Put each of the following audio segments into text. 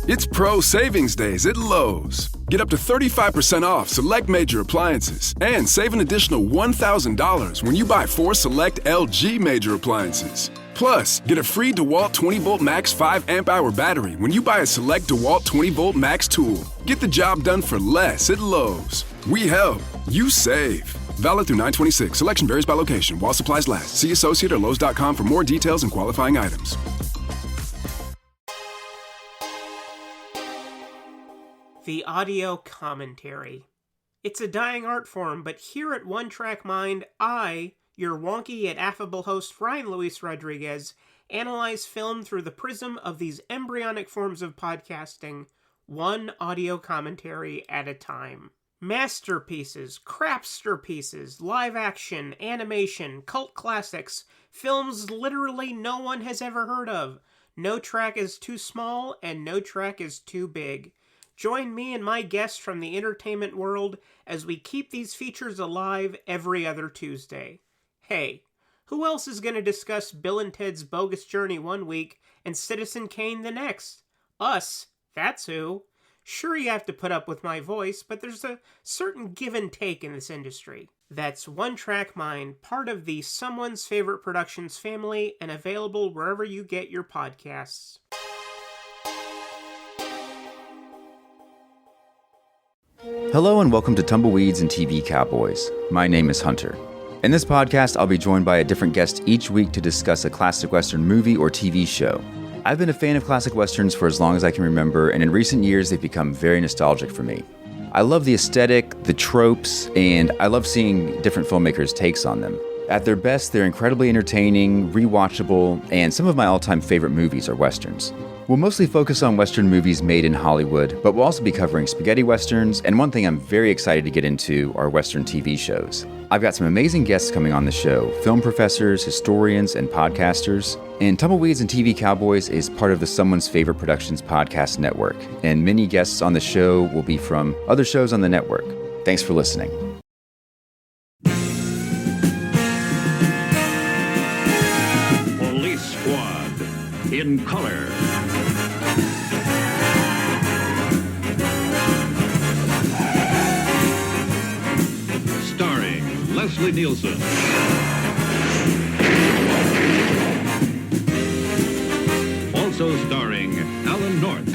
It's Pro Savings Days at Lowe's. Get up to 35% off select major appliances and save an additional $1,000 when you buy 4 select LG major appliances. Plus, get a free DeWalt 20-volt max 5 amp-hour battery when you buy a select DeWalt 20-volt max tool. Get the job done for less at Lowe's. We help. You save. Valid through 9/26. Selection varies by location. While supplies last. See associate or Lowe's.com for more details and qualifying items. The audio commentary. It's a dying art form, but here at One Track Mind, I, your wonky yet affable host, Ryan Luis Rodriguez, analyze film through the prism of these embryonic forms of podcasting, one audio commentary at a time. Masterpieces, crapster pieces, live action, animation, cult classics, films literally no one has ever heard of. No track is too small, and no track is too big. Join me and my guests from the entertainment world as we keep these features alive every other Tuesday. Hey, who else is going to discuss Bill and Ted's Bogus Journey one week and Citizen Kane the next? Us, that's who. Sure, you have to put up with my voice, but there's a certain give and take in this industry. That's One Track Mind, part of the Someone's Favorite Productions family and available wherever you get your podcasts. Hello and welcome to Tumbleweeds and TV Cowboys. My name is Hunter. In this podcast, I'll be joined by a different guest each week to discuss a classic Western movie or TV show. I've been a fan of classic Westerns for as long as I can remember, and in recent years, they've become very nostalgic for me. I love the aesthetic, the tropes, and I love seeing different filmmakers' takes on them. At their best, they're incredibly entertaining, rewatchable, and some of my all-time favorite movies are Westerns. We'll mostly focus on Western movies made in Hollywood, but we'll also be covering spaghetti Westerns, and one thing I'm very excited to get into are Western TV shows. I've got some amazing guests coming on the show, film professors, historians, and podcasters. And Tumbleweeds and TV Cowboys is part of the Someone's Favorite Productions podcast network, and many guests on the show will be from other shows on the network. Thanks for listening. Police Squad in color. Starring Leslie Nielsen. Also starring Alan North.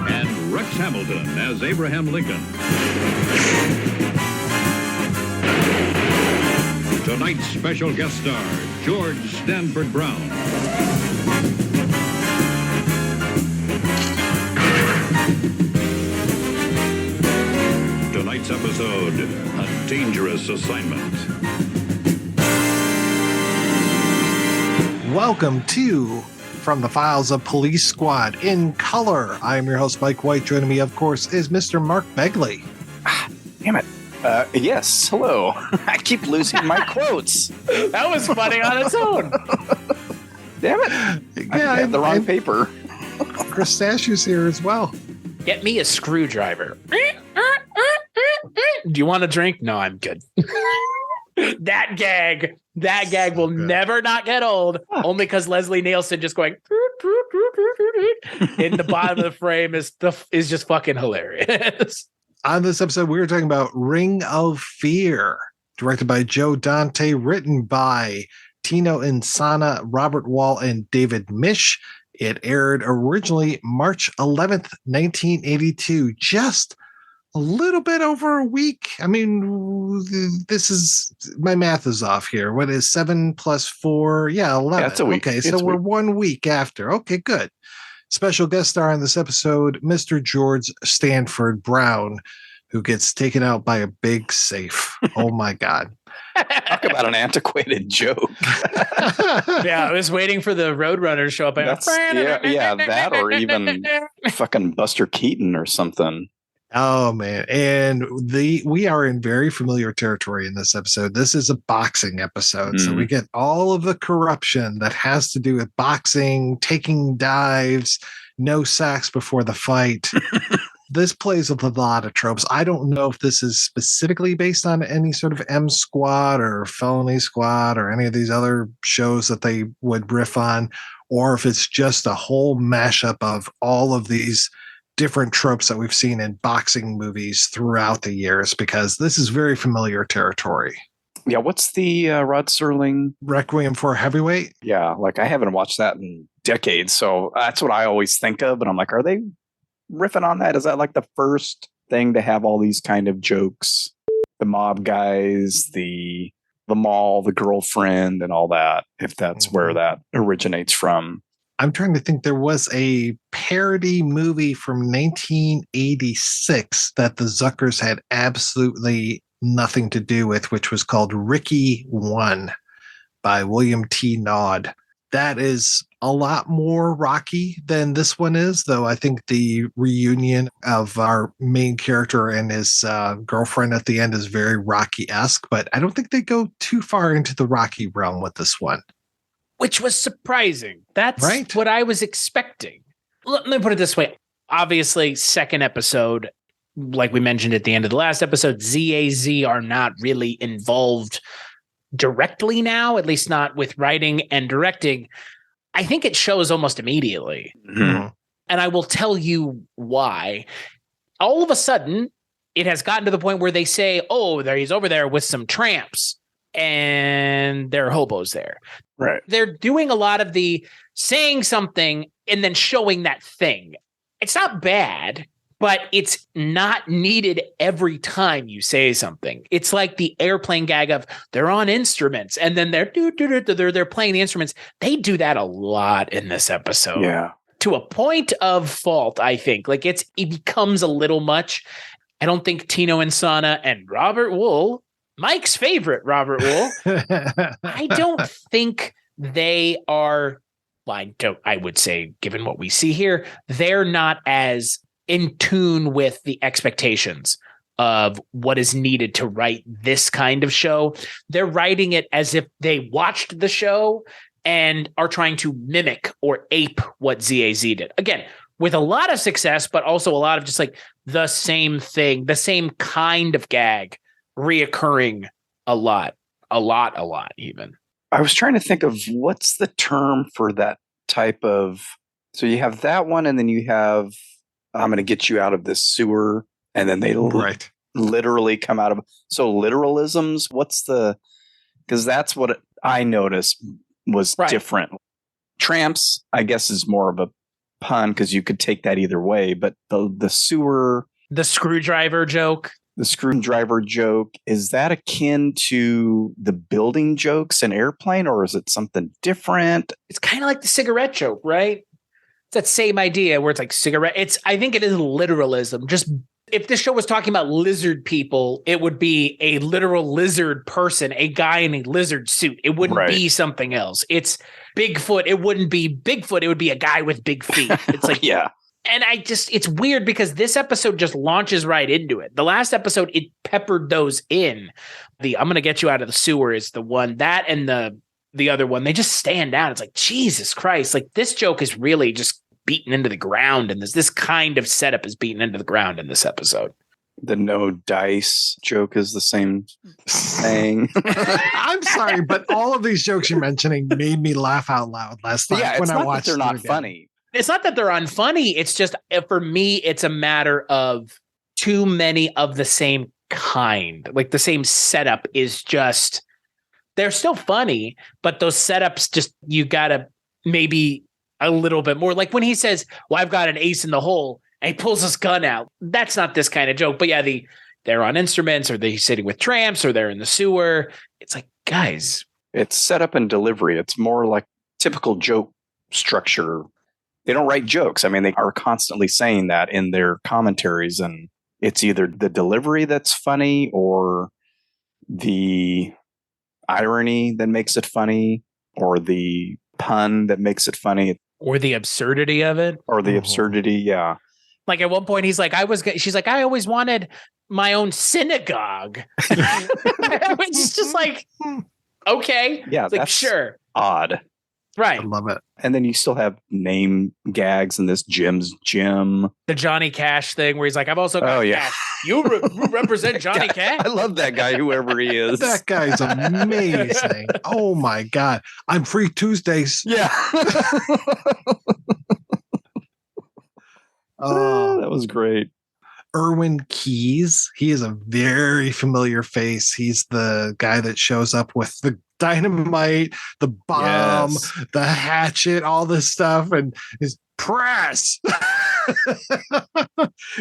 And Rex Hamilton as Abraham Lincoln. Tonight's special guest star, Georg Stanford Brown. Tonight's episode, A Dangerous Assignment. Welcome to From the Files of Police Squad in Color. I am your host, Mike White. Joining me, of course, is Mr. Mark Begley. Damn it. Yes, hello. I keep losing my quotes. That was funny on its own. Damn it. I had the wrong paper. Pistachio's here as well. Get me a screwdriver. Do you want a drink? No, I'm good. That gag will never not get old, only because Leslie Nielsen just going in the bottom of the frame is just fucking hilarious. On this episode, we were talking about Ring of Fear, directed by Joe Dante, written by Tino Insana, Robert Wall, and David Mish. It aired originally March 11th, 1982, just a little bit over a week. I mean, my math is off here. What is 7 plus 4? Yeah, 11. Yeah, that's a week. Okay, so we're 1 week after. Okay, good. Special guest star in this episode, Mr. Georg Stanford Brown, who gets taken out by a big safe. Oh, my God. Talk about an antiquated joke. Yeah, I was waiting for the Roadrunner to show up. Yeah, that or even fucking Buster Keaton or something. Oh, man. And we are in very familiar territory in this episode. This is a boxing episode. So we get all of the corruption that has to do with boxing, taking dives, no sacks before the fight. this plays with a lot of tropes. I don't know if this is specifically based on any sort of M Squad or Felony Squad or any of these other shows that they would riff on, or if it's just a whole mashup of all of these different tropes that we've seen in boxing movies throughout the years, because this is very familiar territory. Yeah, what's the Rod Serling? Requiem for a Heavyweight? Yeah, like I haven't watched that in decades, so that's what I always think of. And I'm like, are they riffing on that? Is that like the first thing to have all these kind of jokes? The mob guys, the mall, the girlfriend, and all that, if that's where that originates from. I'm trying to think. There was a parody movie from 1986 that the Zuckers had absolutely nothing to do with, which was called Ricky One by William T. Naud. That is a lot more Rocky than this one is, though I think the reunion of our main character and his girlfriend at the end is very Rocky-esque, but I don't think they go too far into the Rocky realm with this one. Which was surprising. That's right. What I was expecting. Let me put it this way. Obviously, second episode, like we mentioned at the end of the last episode, ZAZ are not really involved directly now, at least not with writing and directing. I think it shows almost immediately. Mm-hmm. And I will tell you why. All of a sudden, it has gotten to the point where they say, oh, there he's over there with some tramps. And there are hobos there. Right. They're doing a lot of the saying something and then showing that thing. It's not bad, but it's not needed every time you say something. It's like the airplane gag of they're on instruments and then they're playing the instruments. They do that a lot in this episode. Yeah. To a point of fault, I think. Like it becomes a little much. I don't think Tino Insana and Robert Wool, Mike's favorite Robert Wool, I don't think they are, well, I would say, given what we see here, they're not as in tune with the expectations of what is needed to write this kind of show. They're writing it as if they watched the show and are trying to mimic or ape what ZAZ did. Again, with a lot of success, but also a lot of just like the same thing, the same kind of gag reoccurring a lot even. I was trying to think of what's the term for that type of, so you have that one and then you have, I'm going to get you out of this sewer, and then they literally come out of, so literalisms, because that's what I noticed was different. Tramps, I guess, is more of a pun because you could take that either way, but the sewer, the screwdriver joke, is that akin to the building jokes in Airplane, or is it something different? It's kind of like the cigarette joke, right? It's that same idea where it's like cigarette. I think it is literalism. Just if this show was talking about lizard people, it would be a literal lizard person, a guy in a lizard suit. It wouldn't be something else. It's Bigfoot. It wouldn't be Bigfoot. It would be a guy with big feet. It's like, yeah. And it's weird because this episode just launches right into it. The last episode, it peppered those in. I'm going to get you out of the sewer is the one, that and the other one, they just stand out. It's like, Jesus Christ. Like this joke is really just beaten into the ground. And this kind of setup is beaten into the ground in this episode. The no dice joke is the same thing. I'm sorry, but all of these jokes you're mentioning made me laugh out loud last night when I watched they're not again. funny. It's not that they're unfunny. It's just, for me, it's a matter of too many of the same kind. Like the same setup is just, they're still funny, but those setups just, you gotta maybe a little bit more. Like when he says, well, I've got an ace in the hole, and he pulls his gun out. That's not this kind of joke. But yeah, they're on instruments, or they're sitting with tramps, or they're in the sewer. It's like, guys. It's setup and delivery. It's more like typical joke structure. They don't write jokes. I mean, they are constantly saying that in their commentaries, and it's either the delivery that's funny or the irony that makes it funny or the pun that makes it funny. Or the absurdity of it. Or the absurdity, yeah. Like at one point, she's like, I always wanted my own synagogue. It's just like, okay. Yeah, it's like, that's sure. Odd. Right. I love it. And then you still have name gags in this Jim's Jim. The Johnny Cash thing where he's like, I've also got Cash. You represent Johnny Cash? I love that guy, whoever he is. That guy's amazing. Oh my God. I'm free Tuesdays. Yeah. Oh, that was great. Erwin Keyes. He is a very familiar face. He's the guy that shows up with the dynamite, the bomb, the hatchet, all this stuff, and his press.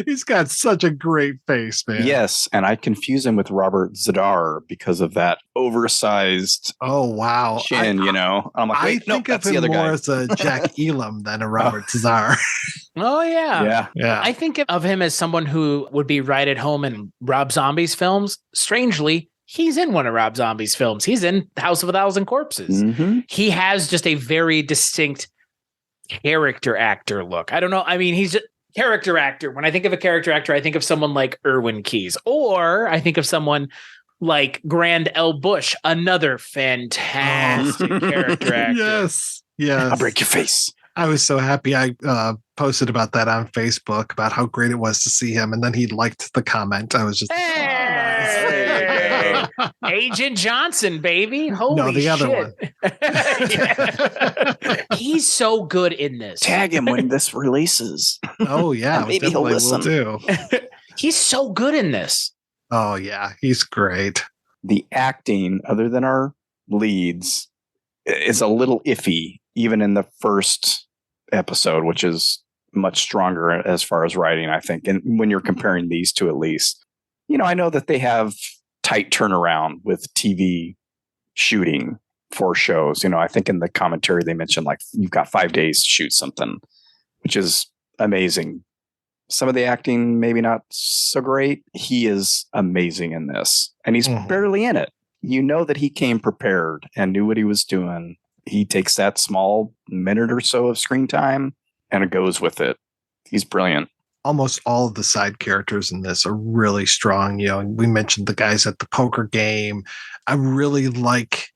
He's got such a great face, man. Yes, and I confuse him with Robert Zadar because of that oversized chin, I'm like, I think of him more as a Jack Elam than a Robert Zadar. Oh, yeah. Yeah. I think of him as someone who would be right at home in Rob Zombie's films. Strangely, he's in one of Rob Zombie's films. He's in House of a Thousand Corpses. Mm-hmm. He has just a very distinct character actor look. I don't know. I mean, he's a character actor. When I think of a character actor, I think of someone like Erwin Keyes, or I think of someone like Grand L. Bush, another fantastic character actor. Yes. I'll break your face. I was so happy. I posted about that on Facebook about how great it was to see him, and then he liked the comment. I was just Agent Johnson, baby. Holy the shit. Other one. He's so good in this. Tag him when this releases. Oh yeah, maybe he'll listen. Will do. He's so good in this. Oh yeah, he's great. The acting, other than our leads, is a little iffy, even in the first episode, which is much stronger as far as writing, I think. And when you're comparing these two, at least, I know that they have tight turnaround with TV shooting for shows. I think in the commentary they mentioned like you've got 5 days to shoot something, which is amazing. Some of the acting maybe not so great. He is amazing in this, and he's barely in it. You know that he came prepared and knew what he was doing. He takes that small minute or so of screen time and it goes with it. He's brilliant. Almost all of the side characters in this are really strong. We mentioned the guys at the poker game. I really like.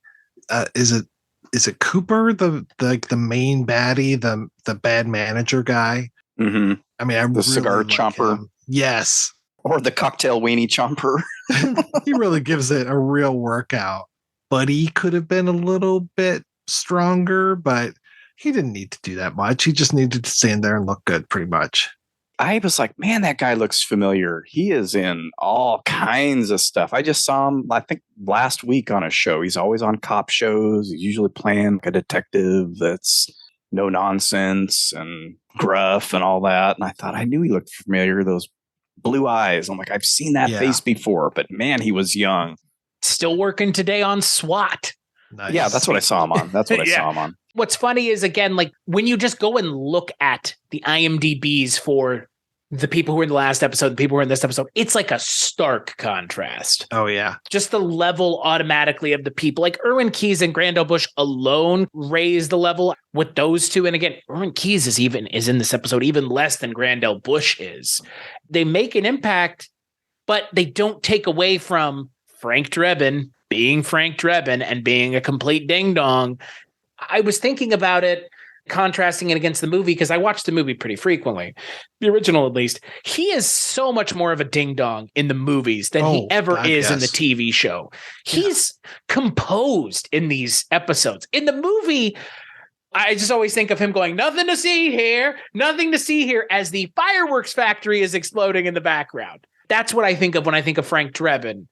Is it Cooper, the main baddie, the bad manager guy? Mm-hmm. I mean, the really cigar chomper. Him. Yes, or the cocktail weenie chomper. He really gives it a real workout. Buddy could have been a little bit stronger, but he didn't need to do that much. He just needed to stand there and look good, pretty much. I was like, man, that guy looks familiar. He is in all kinds of stuff. I just saw him, I think, last week on a show. He's always on cop shows. He's usually playing like a detective that's no nonsense and gruff and all that. And I thought, I knew he looked familiar. Those blue eyes. I'm like, I've seen that face before, but man, he was young. Still working today on SWAT. Nice. Yeah, that's what I saw him on. That's what I saw him on. What's funny is, again, like when you just go and look at the IMDb's for the people who were in the last episode, the people who were in this episode, it's like a stark contrast. Oh, yeah. Just the level automatically of the people. Like Erwin Keyes and Grandel Bush alone raise the level with those two. And again, Erwin Keyes is in this episode even less than Grandel Bush is. They make an impact, but they don't take away from Frank Drebin being Frank Drebin and being a complete ding-dong. I was thinking about it, contrasting it against the movie, because I watched the movie pretty frequently, the original at least. He is so much more of a ding-dong in the movies than he ever is in the TV show. He's composed in these episodes. In the movie, I just always think of him going, nothing to see here, as the fireworks factory is exploding in the background. That's what I think of when I think of Frank Drebin.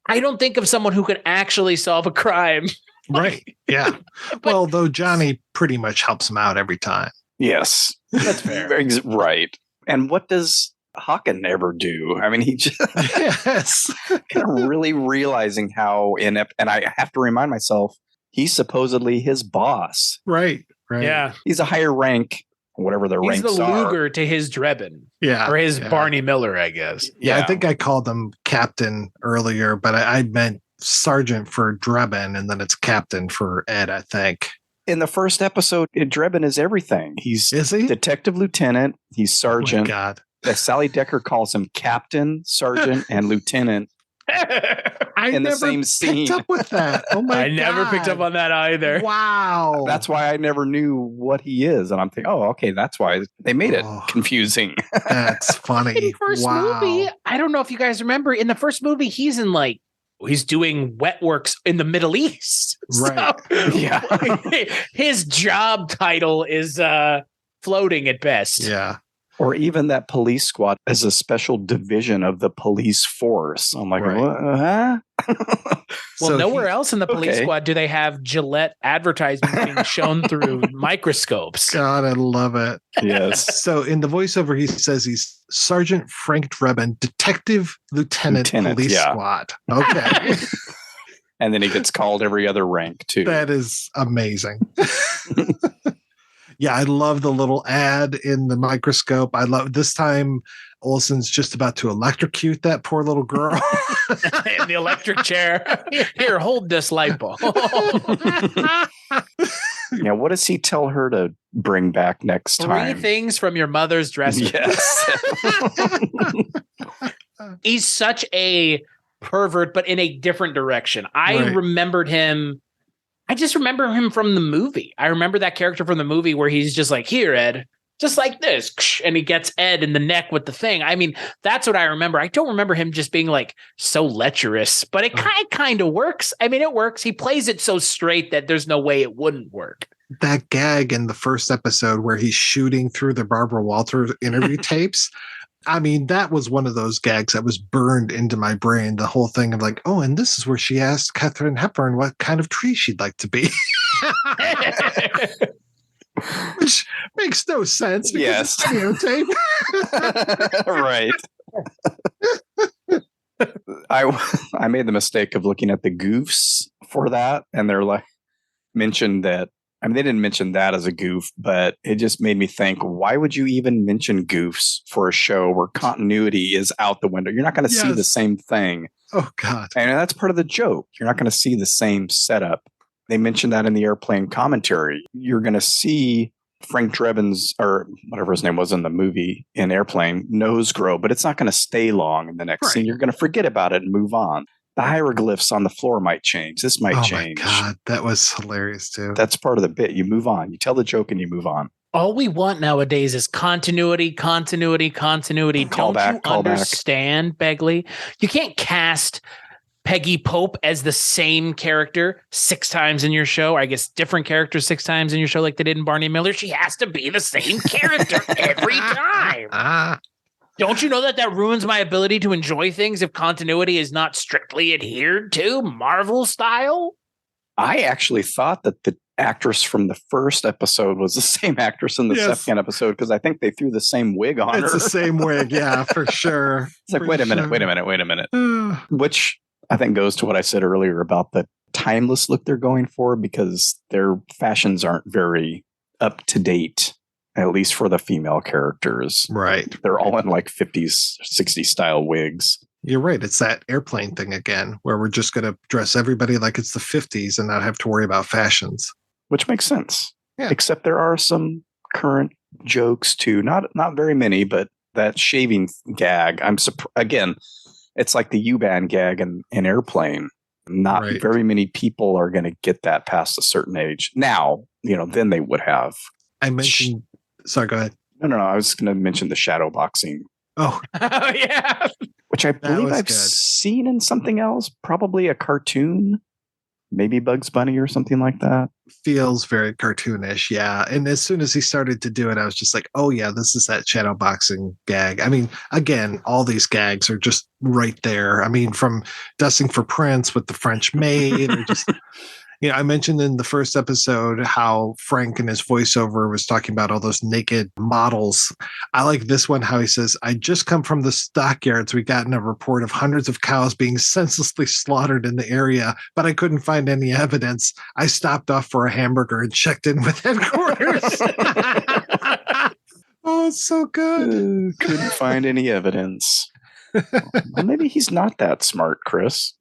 I don't think of someone who could actually solve a crime. Right. Yeah. Well, though Johnny pretty much helps him out every time. Yes. That's fair. Right. And what does Hawken ever do? I mean, he just kind of really realizing how inept, and I have to remind myself, he's supposedly his boss. Right. Yeah. He's a higher rank, whatever the ranks are. He's the Luger to his Drebin. Yeah. Or his Barney Miller, I guess. Yeah. I think I called him Captain earlier, but I meant Sergeant for Drebin, and then it's Captain for Ed, I think. In the first episode, Drebin is everything. Is he? Detective Lieutenant. He's Sergeant. Oh my God. Sally Decker calls him Captain, Sergeant, and Lieutenant I in the never same picked scene. up with that. Oh my I never picked up on that either. Wow. That's why I never knew what he is. And I'm thinking, oh, okay, that's why they made it confusing. That's funny. In the first movie, I don't know if you guys remember, in the first movie, he's doing wet works in the Middle East. Right. So, Yeah. his job title is floating at best. Yeah. Or even that police squad as a special division of the police force. I'm like, Right. what? Huh? Well, So nowhere else in the police okay. squad do they have Gillette advertisements being shown through microscopes. God, I love it. Yes. So in the voiceover, he says he's Sergeant Frank Drebin, Detective Lieutenant Police Squad. Okay. And then he gets called every other rank, too. That is amazing. Yeah, I love the little ad in the microscope. I love this time Olsen's just about to electrocute that poor little girl. In the electric chair. Here, hold this light bulb. Yeah, what does he tell her to bring back next time? 3 things from your mother's dresser. Yes. He's such a pervert, but in a different direction. I just remember him from the movie. I remember that character from the movie where he's just like, here, Ed, just like this. And he gets Ed in the neck with the thing. I mean, that's what I remember. I don't remember him just being like so lecherous, but it kind of works. I mean, it works. He plays it so straight that there's no way it wouldn't work. That gag in the first episode where he's shooting through the Barbara Walters interview tapes. I mean, that was one of those gags that was burned into my brain. The whole thing of like, oh, and this is where she asked Katharine Hepburn what kind of tree she'd like to be. Which makes no sense because Yes. it's videotape. Right. I made the mistake of looking at the goofs for that, and they're like mentioned that. I mean, they didn't mention that as a goof, but it just made me think, why would you even mention goofs for a show where continuity is out the window? You're not going to see the same thing. Oh, God. And that's part of the joke. You're not going to see the same setup. They mentioned that in the airplane commentary. You're going to see Frank Drebin's, or whatever his name was in the movie, in Airplane, nose grow, but it's not going to stay long in the next scene. You're going to forget about it and move on. The hieroglyphs on the floor might change. This might change. Oh, my God. That was hilarious, too. That's part of the bit. You move on. You tell the joke and you move on. All we want nowadays is continuity. Don't you understand, Begley? You can't cast Peggy Pope as the same character 6 times in your show, or I guess different characters 6 times in your show like they did in Barney Miller. She has to be the same character every time. Don't you know that ruins my ability to enjoy things if continuity is not strictly adhered to, Marvel style? I actually thought that the actress from the first episode was the same actress in the second episode, because I think they threw the same wig on her. It's the same wig, yeah, for sure. It's like, wait a minute. Which I think goes to what I said earlier about the timeless look they're going for, because their fashions aren't very up to date, at least for the female characters. Right. They're all in like 50s, 60s style wigs. You're right. It's that Airplane thing again, where we're just going to dress everybody like it's the 50s and not have to worry about fashions. Which makes sense. Yeah. Except there are some current jokes too. Not very many, but that shaving gag, again, it's like the U-Bahn gag in Airplane. Not very many people are going to get that past a certain age. Now, then they would have. I mentioned... Sorry, go ahead. No. I was going to mention the shadow boxing. Oh, yeah. Which I believe I've seen in something else, probably a cartoon, maybe Bugs Bunny or something like that. Feels very cartoonish, yeah. And as soon as he started to do it, I was just like, oh, yeah, this is that shadow boxing gag. I mean, again, all these gags are just right there. I mean, from Dusting for Prince with the French maid, or just... I mentioned in the first episode how Frank in his voiceover was talking about all those naked models. I like this one, how he says, I just come from the stockyards. We gotten a report of hundreds of cows being senselessly slaughtered in the area, but I couldn't find any evidence. I stopped off for a hamburger and checked in with headquarters. Oh, it's so good. Couldn't find any evidence. Well, maybe he's not that smart, Chris.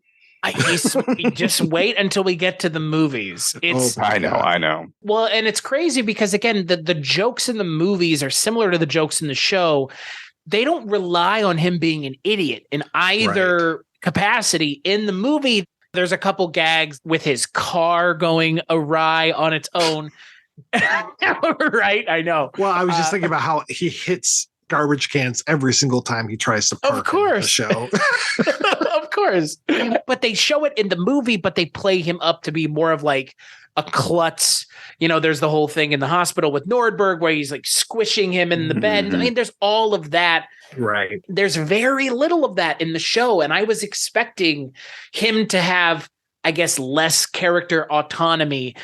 Just wait until we get to the movies. I know. Well, and it's crazy because, again, the jokes in the movies are similar to the jokes in the show. They don't rely on him being an idiot in either capacity. In the movie, there's a couple gags with his car going awry on its own. Right? I know. Well, I was just thinking about how he hits garbage cans every single time he tries to park in the show. Of course. But they show it in the movie, but they play him up to be more of like a klutz. You know, there's the whole thing in the hospital with Nordberg where he's like squishing him in the bed. I mean, there's all of that. Right. There's very little of that in the show. And I was expecting him to have, I guess, less character autonomy.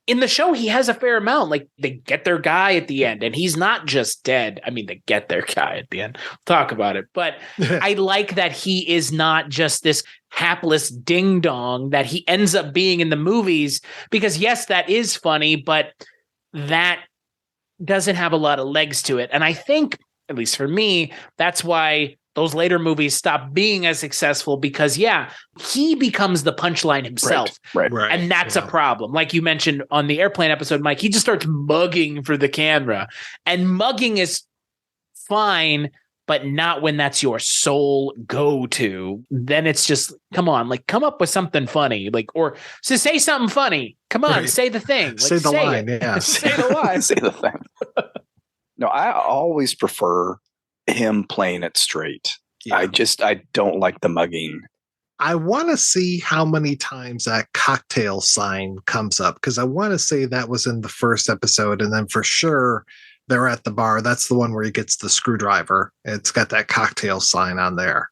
In the show, he has a fair amount. Like, they get their guy at the end, and he's not just dead. I mean, they get their guy at the end. We'll talk about it. But I like that he is not just this hapless ding-dong that he ends up being in the movies. Because, yes, that is funny, but that doesn't have a lot of legs to it. And I think, at least for me, that's why those later movies stop being as successful because, yeah, he becomes the punchline himself. Right. And that's a problem. Like you mentioned on the airplane episode, Mike, he just starts mugging for the camera. And mugging is fine, but not when that's your sole go-to. Then it's just, come on, like, come up with something funny. Like, or so say something funny. Come on, say the thing. Like, say the line, yeah. Say the line. Say the thing. No, I always prefer him playing it straight. Yeah. I don't like the mugging. I want to see how many times that cocktail sign comes up because I want to say that was in the first episode, and then for sure they're at the bar. That's the one where he gets the screwdriver. It's got that cocktail sign on there.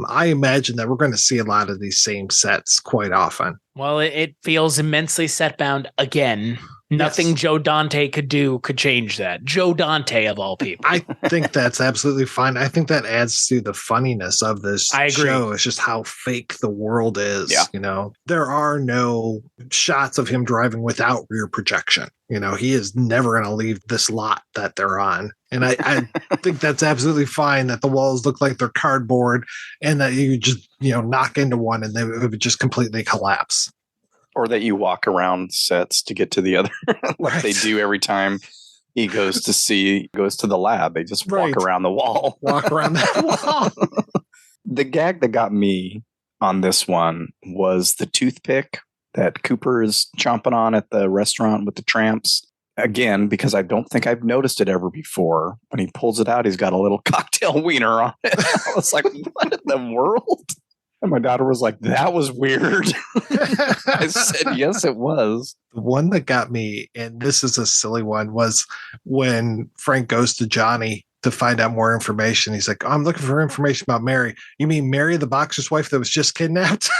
I imagine that we're going to see a lot of these same sets quite often. Well, it feels immensely set bound again. Nothing Joe Dante could do could change that. Joe Dante, of all people. I think that's absolutely fine. I think that adds to the funniness of this show. It's just how fake the world is. Yeah. You know, there are no shots of him driving without rear projection. You know, he is never going to leave this lot that they're on. And I think that's absolutely fine that the walls look like they're cardboard and that you just, knock into one and it would just completely collapse. Or that you walk around sets to get to the other, like they do every time he goes to the lab. They just walk around the wall. Walk around that wall. The gag that got me on this one was the toothpick that Cooper is chomping on at the restaurant with the tramps. Again, because I don't think I've noticed it ever before. When he pulls it out, he's got a little cocktail wiener on it. I was like, what in the world? And my daughter was like, that was weird. I said, yes, it was. The one that got me, and this is a silly one, was when Frank goes to Johnny to find out more information. He's like, I'm looking for information about Mary. You mean Mary, the boxer's wife that was just kidnapped?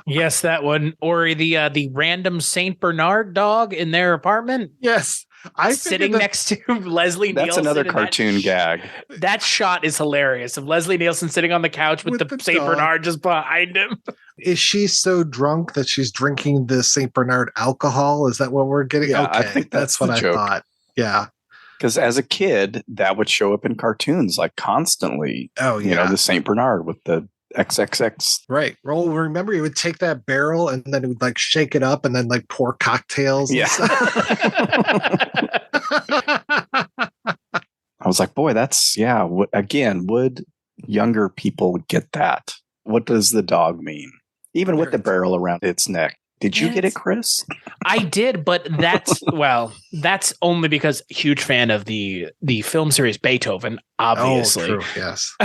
Yes, that one. Or the random St. Bernard dog in their apartment. Yes. Sitting next to Leslie Nielsen. That's another cartoon gag. That shot is hilarious of Leslie Nielsen sitting on the couch with the St. Bernard just behind him. Is she so drunk that she's drinking the St. Bernard alcohol? Is that what we're getting? Yeah, okay, I think that's what I joke. thought. Yeah. Because as a kid, that would show up in cartoons like constantly. Oh, yeah. The St. Bernard with the XXX. Right. Well, remember he would take that barrel and then he would like shake it up and then like pour cocktails. Yeah. I was like, boy, that's, again, would younger people get that? What does the dog mean? Even with the barrel around its neck. Did you get it, Chris? I did, but that's only because huge fan of the film series Beethoven, obviously. Oh, true, yes.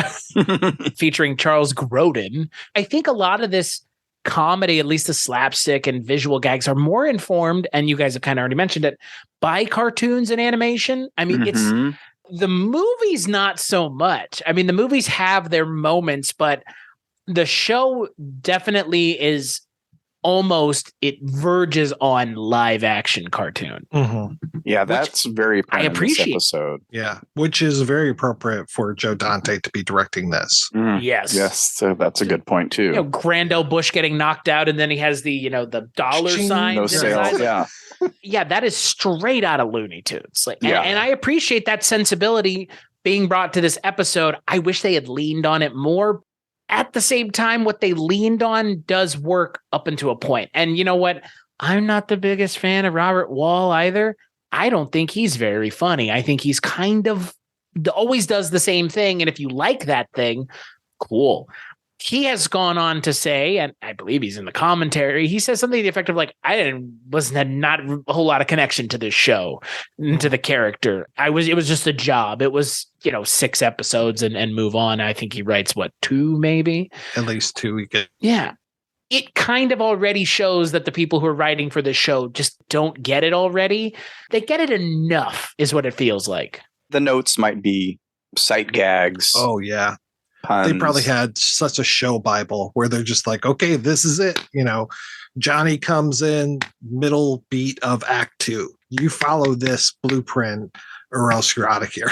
Featuring Charles Grodin. I think a lot of this comedy, at least the slapstick and visual gags, are more informed, and you guys have kind of already mentioned it, by cartoons and animation. I mean, it's the movies not so much. I mean, the movies have their moments, but the show definitely is it verges on live action cartoon. Yeah, that's very apparent. I appreciate in this episode. Yeah, which is very appropriate for Joe Dante to be directing this. Yes. So that's a good point too. Grandel Bush getting knocked out, and then he has the the dollar sign. No sales. Yeah. Yeah, that is straight out of Looney Tunes. And I appreciate that sensibility being brought to this episode. I wish they had leaned on it more. At the same time, what they leaned on does work up until a point. And you know what? I'm not the biggest fan of Robert Wall either. I don't think he's very funny. I think he's kind of always does the same thing. And if you like that thing, cool. He has gone on to say, and I believe he's in the commentary, he says something to the effect of like, had not a whole lot of connection to this show, to the character. It was just a job. It was, 6 episodes and move on. I think he writes 2 maybe? At least 2 we get. Yeah. It kind of already shows that the people who are writing for this show just don't get it already. They get it enough is what it feels like. The notes might be sight gags. Oh, yeah. Puns. They probably had such a show Bible where they're just like, okay, this is it. Johnny comes in middle beat of Act 2. You follow this blueprint or else you're out of here.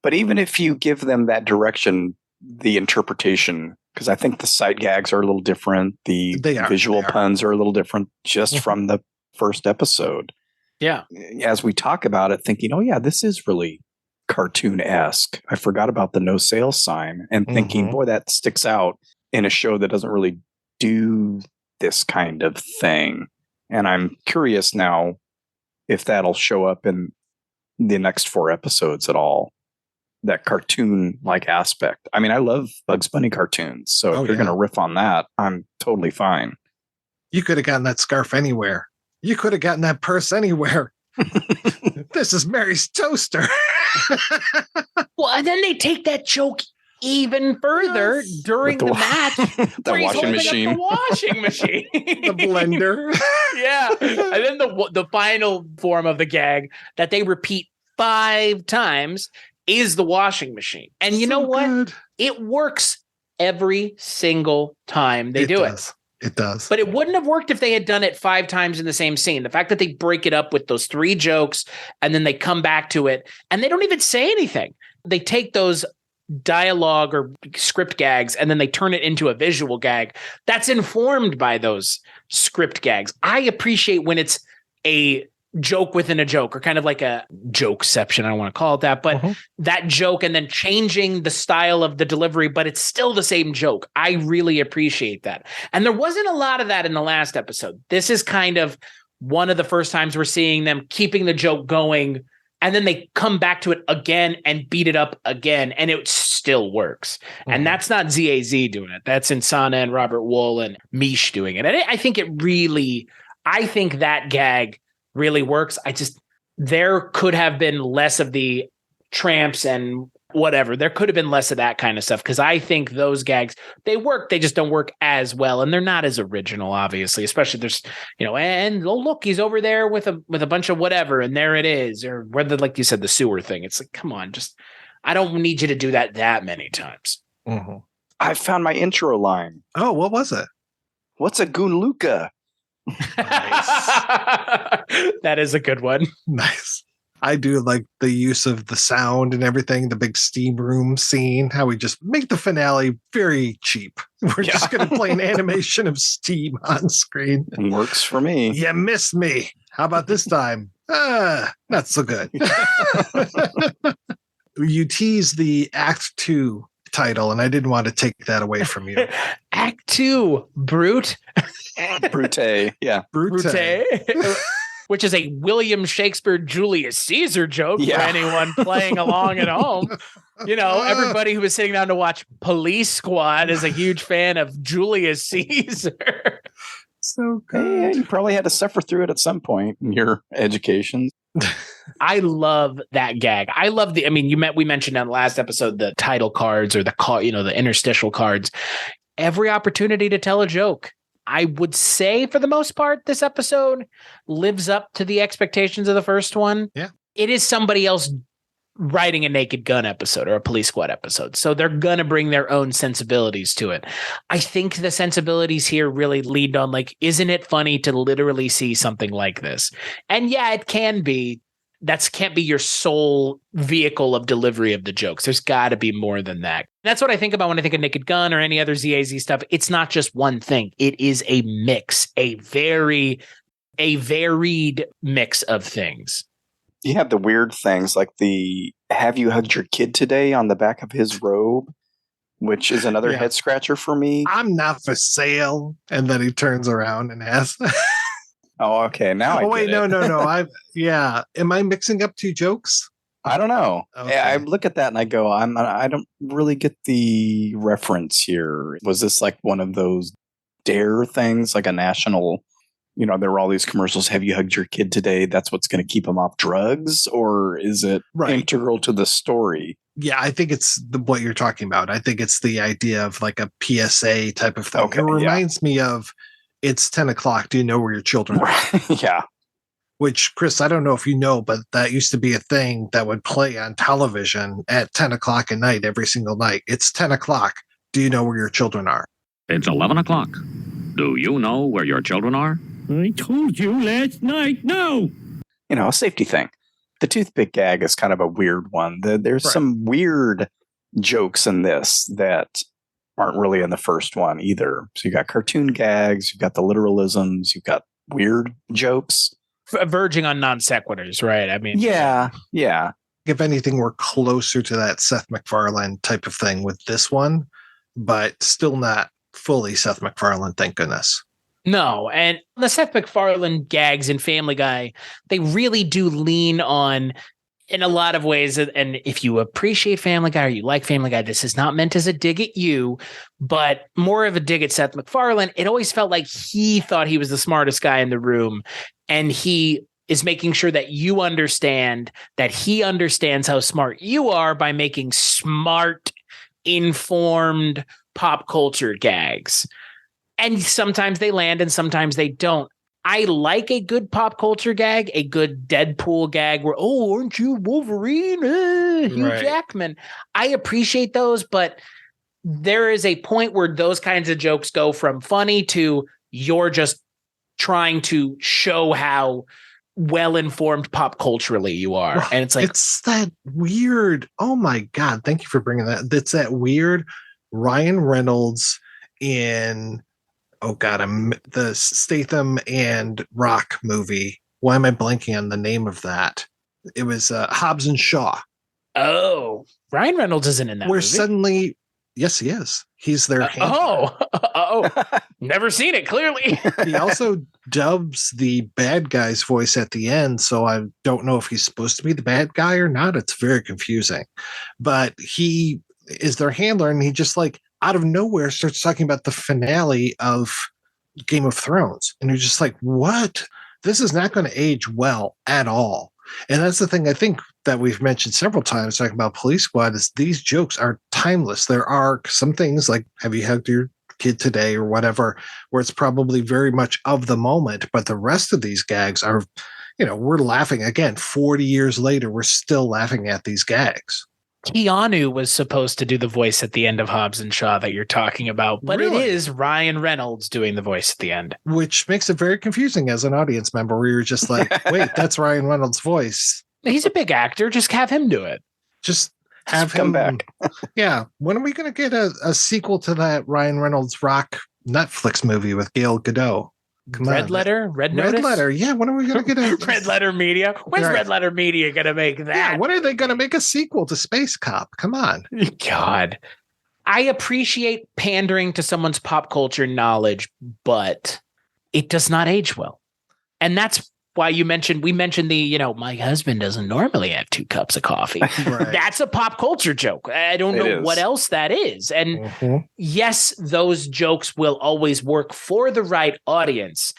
But even if you give them that direction, the interpretation, because I think the sight gags are a little different. The visual puns are a little different just from the first episode. Yeah. As we talk about it, thinking, oh, yeah, this is really cartoon-esque. I forgot about the no sales sign and thinking, boy, that sticks out in a show that doesn't really do this kind of thing. And I'm curious now if that'll show up in the next 4 episodes at all. That cartoon-like aspect. I mean, I love Bugs Bunny cartoons, so if you're going to riff on that, I'm totally fine. You could have gotten that scarf anywhere. You could have gotten that purse anywhere. This is Mary's toaster. Well, and then they take that joke even further during the match. The washing machine. The washing machine. The blender. Yeah. And then the final form of the gag that they repeat 5 times is the washing machine. And you know what? Good. It works every single time they do it. It does. But it wouldn't have worked if they had done it 5 times in the same scene. The fact that they break it up with those 3 jokes and then they come back to it and they don't even say anything. They take those dialogue or script gags and then they turn it into a visual gag that's informed by those script gags. I appreciate when it's a joke within a joke, or kind of like a jokeception. I don't want to call it that, but that joke and then changing the style of the delivery, but it's still the same joke. I really appreciate that. And there wasn't a lot of that in the last episode. This is kind of one of the first times we're seeing them keeping the joke going, and then they come back to it again and beat it up again, and it still works. And that's not ZAZ doing it. That's Insana and Robert Wool and Mish doing it. And I think that gag really works. There could have been less of the tramps and whatever. There could have been less of that kind of stuff, because I think those gags, they work. They just don't work as well, and they're not as original, obviously. Especially there's, and oh look, he's over there with a bunch of whatever, and there it is, or whether, like you said, the sewer thing. It's like, come on, I don't need you to do that many times. I found my intro line. Oh, what was it? What's a goonluka? Nice. That is a good one. Nice. I do like the use of the sound and everything, the big steam room scene, how we just make the finale very cheap. We're just going to play an animation of steam on screen. It works for me. You missed me. How about this time? Not so good. You tease the Act 2 title, and I didn't want to take that away from you. Act 2, Brute. Brute, yeah. Brute. Which is a William Shakespeare, Julius Caesar joke for anyone playing along at home. Everybody who was sitting down to watch Police Squad is a huge fan of Julius Caesar. So good. Yeah, you probably had to suffer through it at some point in your education. I love that gag. I love we mentioned on the last episode the title cards or the interstitial cards. Every opportunity to tell a joke. I would say for the most part, this episode lives up to the expectations of the first one. Yeah. It is somebody else writing a Naked Gun episode or a Police Squad episode. So they're going to bring their own sensibilities to it. I think the sensibilities here really lead on, isn't it funny to literally see something like this? And yeah, it can be. That can't be your sole vehicle of delivery of the jokes. There's got to be more than that. That's what I think about when I think of Naked Gun or any other ZAZ stuff. It's not just one thing. It is a mix, a varied mix of things. You have the weird things like the "Have you hugged your kid today?" on the back of his robe, which is another head scratcher for me. I'm not for sale. And then he turns around and asks. Oh, okay. Now I get it. No. Am I mixing up 2 jokes? I don't know. Okay. I look at that and I go, I don't really get the reference here. Was this like one of those dare things, like a national, there were all these commercials, have you hugged your kid today? That's what's going to keep them off drugs? Or is it integral to the story? Yeah, I think it's what you're talking about. I think it's the idea of like a PSA type of thing. Okay, it reminds me of, it's 10 o'clock. Do you know where your children are? Yeah. Which, Chris, I don't know if you know, but that used to be a thing that would play on television at 10 o'clock at night, every single night. It's 10 o'clock. Do you know where your children are? It's 11 o'clock. Do you know where your children are? I told you last night, no! A safety thing. The toothpick gag is kind of a weird one. There's some weird jokes in this that aren't really in the first one either. So you got cartoon gags, you've got the literalisms, you've got weird jokes. Verging on non sequiturs, right? I mean, yeah. If anything, we're closer to that Seth MacFarlane type of thing with this one, but still not fully Seth MacFarlane, thank goodness. No, and the Seth MacFarlane gags in Family Guy, they really do lean on, in a lot of ways, and if you appreciate Family Guy or you like Family Guy, this is not meant as a dig at you, but more of a dig at Seth MacFarlane. It always felt like he thought he was the smartest guy in the room, and he is making sure that you understand that he understands how smart you are by making smart, informed pop culture gags. And sometimes they land and sometimes they don't. I like a good pop culture gag, a good Deadpool gag where, oh, aren't you Wolverine? Hugh Jackman. I appreciate those, but there is a point where those kinds of jokes go from funny to you're just trying to show how well-informed pop culturally you are. And it's like, it's that weird, oh my God, thank you for bringing that. That's that weird Ryan Reynolds in, the Statham and Rock movie. Why am I blanking on the name of that? It was Hobbs and Shaw. Oh, Ryan Reynolds isn't in that where movie. Suddenly, yes, he is. He's their handler. Never seen it, clearly. He also dubs the bad guy's voice at the end, so I don't know if he's supposed to be the bad guy or not. It's very confusing. But he is their handler, and he just like out of nowhere starts talking about the finale of Game of Thrones. And you're just like, what? This is not going to age well at all. And that's the thing I think that we've mentioned several times talking about Police Squad is these jokes are timeless. There are some things like, have you hugged your kid today or whatever, where it's probably very much of the moment. But the rest of these gags are, we're laughing again, 40 years later, we're still laughing at these gags. Keanu was supposed to do the voice at the end of Hobbs and Shaw that you're talking about, but It is Ryan Reynolds doing the voice at the end. Which makes it very confusing as an audience member where you're just like, wait, that's Ryan Reynolds' voice. He's a big actor. Just have him do it. Just have him come back. Yeah. When are we going to get a sequel to that Ryan Reynolds Rock Netflix movie with Gal Gadot? Red Letter? Red Notice? Red Letter. Yeah. When are we going to get a Red Letter Media? When's Red Letter Media going to make that? Yeah. When are they going to make a sequel to Space Cop? Come on. God. I appreciate pandering to someone's pop culture knowledge, but it does not age well. And that's why we mentioned the, my husband doesn't normally have 2 cups of coffee. Right. That's a pop culture joke. I don't know what else that is. And yes, those jokes will always work for the right audience.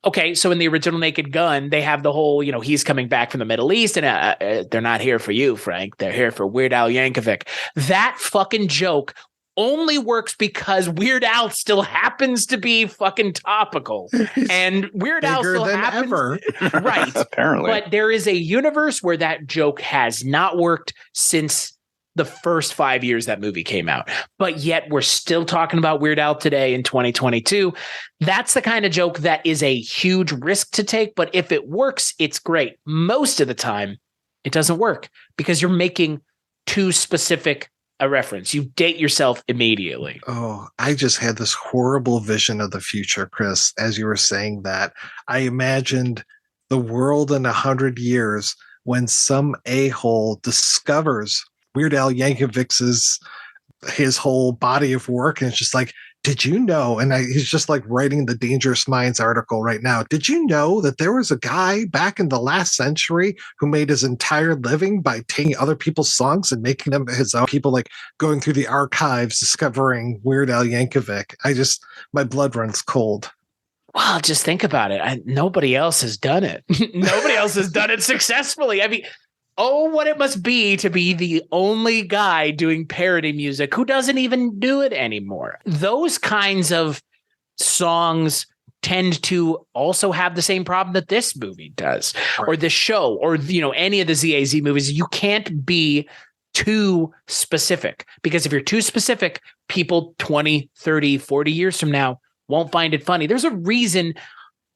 Okay, so in the original Naked Gun, they have the whole, he's coming back from the Middle East and they're not here for you, Frank. They're here for Weird Al Yankovic. That fucking joke only works because Weird Al still happens to be fucking topical. And Weird Al still happens ever. Right. Apparently. But there is a universe where that joke has not worked since the first 5 years that movie came out. But yet we're still talking about Weird Al today in 2022. That's the kind of joke that is a huge risk to take, but if it works, it's great. Most of the time, it doesn't work because you're making too specific a reference. You date yourself immediately. Oh, I just had this horrible vision of the future, Chris. As you were saying that, I imagined the world in 100 years when some a-hole discovers Weird Al Yankovic's his whole body of work, and it's just like, did you know, and he's just like writing the Dangerous Minds article right now. Did you know that there was a guy back in the last century who made his entire living by taking other people's songs and making them his own? People like going through the archives, discovering Weird Al Yankovic. My blood runs cold. Well, just think about it. Nobody else has done it. Nobody else has done it successfully. I mean, oh, what it must be to be the only guy doing parody music who doesn't even do it anymore. Those kinds of songs tend to also have the same problem that this movie does, right, or this show, or, any of the ZAZ movies. You can't be too specific, because if you're too specific, people 20, 30, 40 years from now won't find it funny. There's a reason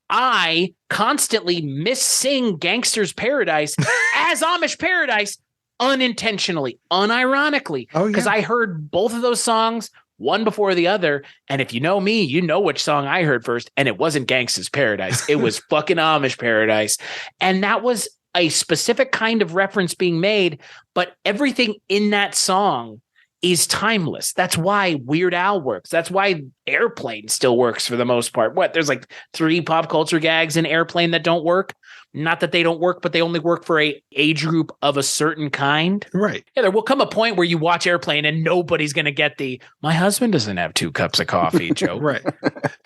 I constantly miss-sing Gangster's Paradise as Amish Paradise unintentionally, unironically, because I heard both of those songs, one before the other. And if you know me, you know which song I heard first, and it wasn't Gangster's Paradise. It was fucking Amish Paradise. And that was a specific kind of reference being made, but everything in that song is timeless. That's why Weird Al works. That's why Airplane still works for the most part. There's like 3 pop culture gags in Airplane that don't work. Not that they don't work, but they only work for a age group of a certain kind. Right. Yeah, there will come a point where you watch Airplane and nobody's going to get my husband doesn't have 2 cups of coffee joke. Right.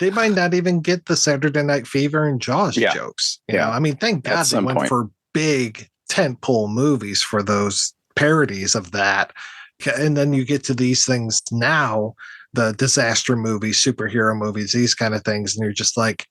They might not even get the Saturday Night Fever and Jaws jokes. You know, I mean, thank God they went for big tentpole movies for those parodies of that. And then you get to these things now, the disaster movies, superhero movies, these kind of things. And you're just like,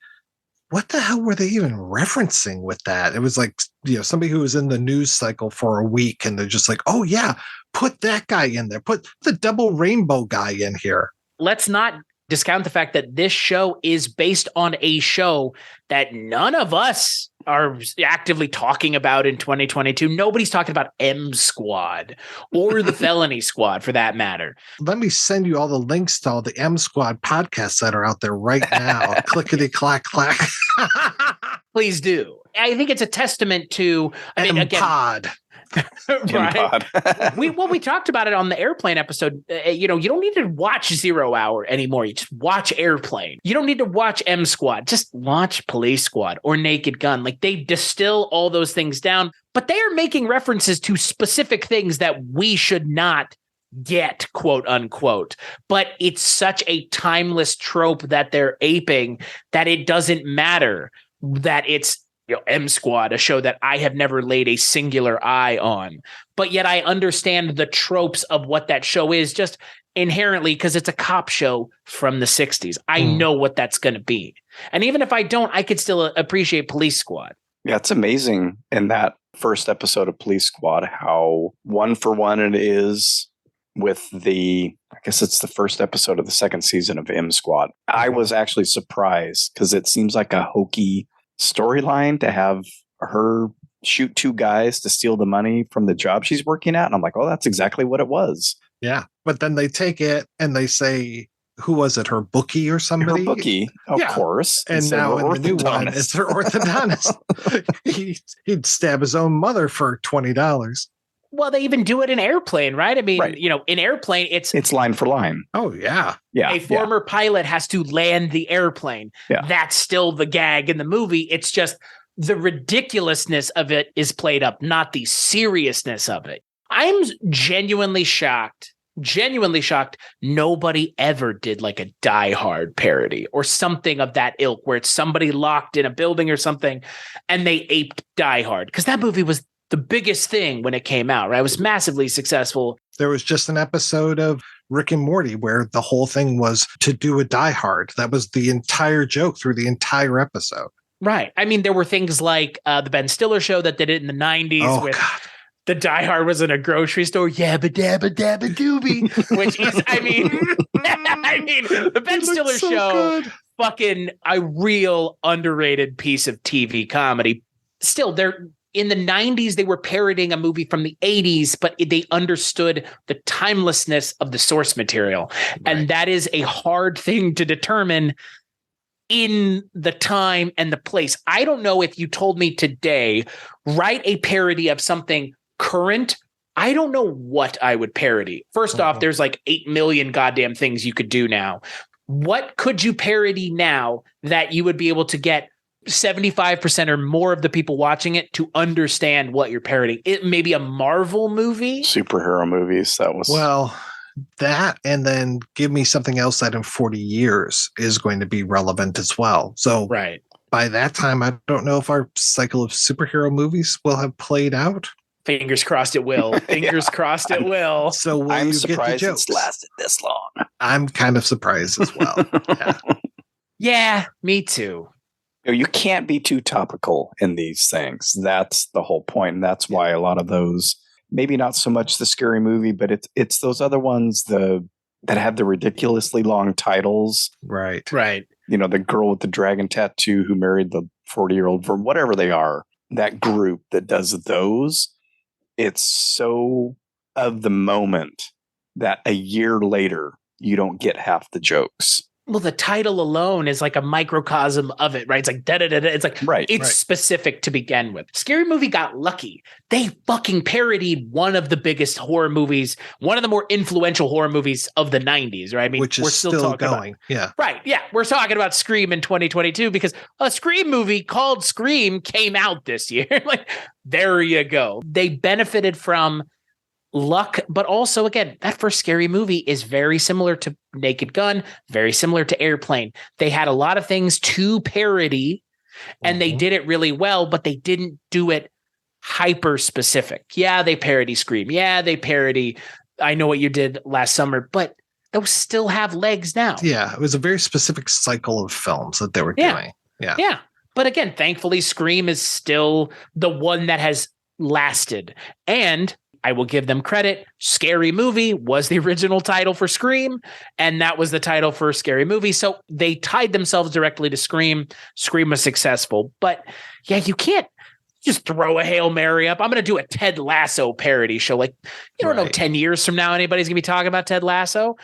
what the hell were they even referencing with that? It was like, somebody who was in the news cycle for a week, and they're just like, oh yeah, put that guy in there. Put the double rainbow guy in here. Let's not discount the fact that this show is based on a show that none of us are actively talking about in 2022. Nobody's talking about M Squad or the Felony Squad for that matter. Let me send you all the links to all the M Squad podcasts that are out there right now. Clickety clack clack. Please do. I think it's a testament to M-Pod. Right. we talked about it on the Airplane episode. You don't need to watch 0 Hour anymore. You just watch Airplane. You don't need to watch M Squad. Just watch Police Squad or Naked Gun. Like, they distill all those things down, but they are making references to specific things that we should not get, quote unquote. But it's such a timeless trope that they're aping that it doesn't matter that it's M Squad, a show that I have never laid a singular eye on, but yet I understand the tropes of what that show is just inherently because it's a cop show from the 60s. I know what that's going to be. And even if I don't, I could still appreciate Police Squad. Yeah, it's amazing in that first episode of Police Squad how one for one it is with I guess it's the first episode of the second season of M Squad. I was actually surprised because it seems like a hokey storyline to have her shoot 2 guys to steal the money from the job she's working at. And I'm like, oh, that's exactly what it was. Yeah. But then they take it and they say, who was it? Her bookie or somebody? Her bookie, of course. And now in the new one, it's her orthodontist. He'd stab his own mother for $20. Well, they even do it in Airplane, right? I mean, in Airplane, it's line for line. Oh, yeah. Yeah. A former pilot has to land the airplane. Yeah. That's still the gag in the movie. It's just the ridiculousness of it is played up, not the seriousness of it. I'm genuinely shocked. Nobody ever did like a Die Hard parody or something of that ilk where it's somebody locked in a building or something and they aped Die Hard, because that movie was the biggest thing when it came out, right? It was massively successful. There was just an episode of Rick and Morty where the whole thing was to do a Die Hard. That was the entire joke through the entire episode. Right. I mean, there were things like the Ben Stiller show that did it in the 90s with God. The Die Hard was in a grocery store. Yabba dabba dabba doobie, which is, I mean, the Ben Stiller show, fucking a real underrated piece of TV comedy. Still, they're in the 90s, they were parodying a movie from the 80s, but they understood the timelessness of the source material. Right. And that is a hard thing to determine in the time and the place. I don't know if you told me today, write a parody of something current, I don't know what I would parody. First off, there's like 8 million goddamn things you could do now. what could you parody now that you would be able to get 75% or more of the people watching it to understand what you're parodying? It may be a Marvel movie. Superhero movies. That was that, and then give me something else that in 40 years is going to be relevant as well. So by that time, I don't know if our cycle of superhero movies will have played out. Fingers crossed it will. Fingers crossed it will. So will I'm you surprised get the jokes? it's lasted this long. I'm kind of surprised as well. Yeah, me too. You can't be too topical in these things. That's the whole point. And that's why a lot of those, maybe not so much the Scary Movie, but it's those other ones that have the ridiculously long titles. Right. You know, the girl with the dragon tattoo who married the 40-year-old, for whatever they are, that group that does those, it's so of the moment that a year later, you don't get half the jokes. Well, the title alone is like a microcosm of it, right? It's like da-da-da-da. It's like, it's specific to begin with. Scary Movie got lucky. They fucking parodied one of the biggest horror movies, one of the more influential horror movies of the 90s, right? I mean, which is we're still going. Right. Yeah. We're talking about Scream in 2022 because a Scream movie called Scream came out this year. Like, there you go. They benefited from luck, but also, again, that first Scary Movie is very similar to Naked Gun, very similar to Airplane. They had a lot of things to parody, and they did it really well, but they didn't do it hyper specific. Yeah, they parody Scream. Yeah, they parody I Know What You Did Last Summer, but those still have legs now. Yeah, it was a very specific cycle of films that they were doing. Yeah. But again, thankfully, Scream is still the one that has lasted. And I will give them credit. Scary Movie was the original title for Scream, and that was the title for Scary Movie. So they tied themselves directly to Scream. Scream was successful. But yeah, you can't just throw a Hail Mary up. I'm going to do a Ted Lasso parody show. Like, you don't know 10 years from now anybody's going to be talking about Ted Lasso.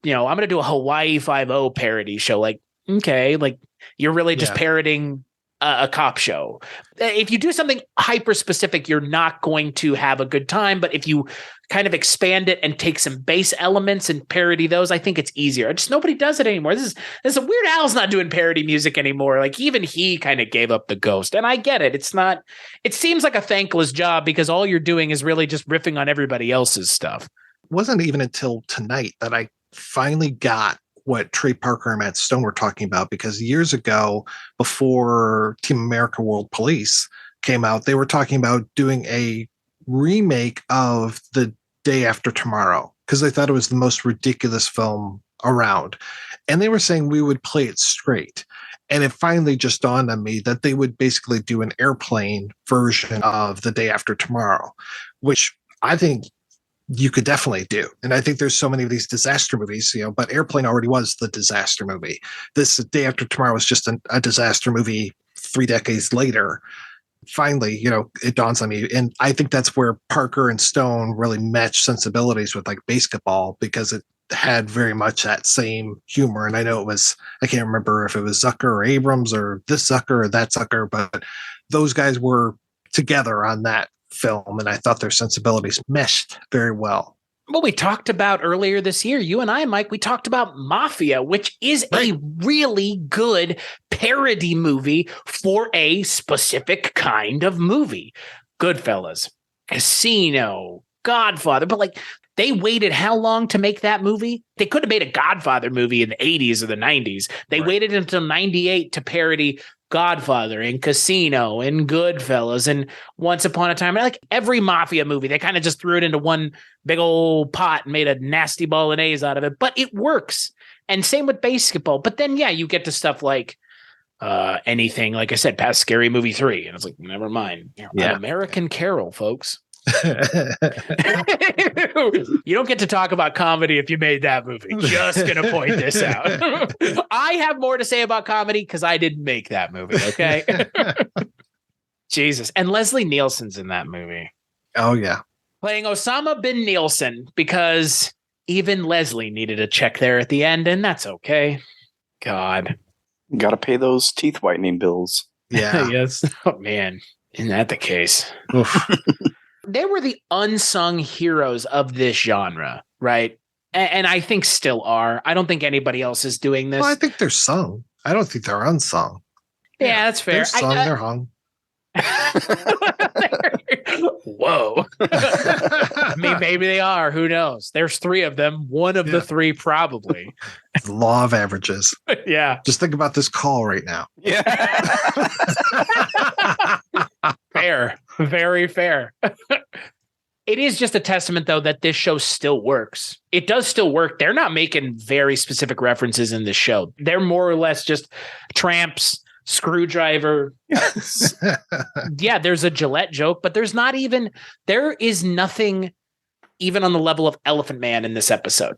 You know, I'm going to do a Hawaii Five-0 parody show. Like, okay, like you're really just parodying a cop show. If you do something hyper specific, you're not going to have a good time. But if you kind of expand it and take some base elements and parody those, I think it's easier. Just nobody does it anymore. This is Weird Al's not doing parody music anymore. Like, even he kind of gave up the ghost. And I get it. It seems like a thankless job because all you're doing is really just riffing on everybody else's stuff. It wasn't even until tonight that I finally got what Trey Parker and Matt Stone were talking about, because years ago, before Team America World Police came out, they were talking about doing a remake of The Day After Tomorrow because they thought it was the most ridiculous film around. And they were saying we would play it straight. And it finally just dawned on me that they would basically do an Airplane version of The Day After Tomorrow, which I think you could definitely do. And I think there's so many of these disaster movies, but Airplane already was the disaster movie. This Day After Tomorrow is just a disaster movie 3 decades later. Finally, it dawns on me. And I think that's where Parker and Stone really matched sensibilities with like Basketball, because it had very much that same humor. And I know I can't remember if it was Zucker or Abrams or this Zucker or that Zucker, but those guys were together on that film, and I thought their sensibilities meshed very well. Well, we talked about earlier this year, you and I, Mike, we talked about Mafia, which is a really good parody movie for a specific kind of movie. Goodfellas, Casino, Godfather, but like, they waited how long to make that movie? They could have made a Godfather movie in the 80s or the 90s. They waited until 98 to parody Godfather and Casino and Goodfellas and Once Upon a Time. Like every Mafia movie, they kind of just threw it into one big old pot and made a nasty bolognese out of it. But it works. And same with Basketball. But then, you get to stuff like anything, like I said, past Scary Movie 3. And it's like, never mind. An American Carol, folks. You don't get to talk about comedy if you made that movie. Just gonna point this out. I have more to say about comedy because I didn't make that movie. Okay. Jesus. And Leslie Nielsen's in that movie. Oh yeah, playing Osama bin Nielsen, because even Leslie needed a check there at the end, and that's okay. God, gotta pay those teeth whitening bills. Yeah. Yes. Oh man, isn't that the case? They were the unsung heroes of this genre, right? And I think still are. I don't think anybody else is doing this. Well, I think they're sung. I don't think they're unsung. Yeah, that's fair. They're sung, they're hung. Whoa. I mean, maybe they are. Who knows? There's 3 of them. One of the 3 probably. The law of averages. Yeah. Just think about this call right now. Yeah. Fair. Very fair. It is just a testament, though, that this show still works. It does still work. They're not making very specific references in this show. They're more or less just tramps, screwdriver. Yes. Yeah, there's a Gillette joke, but there is nothing even on the level of Elephant Man in this episode.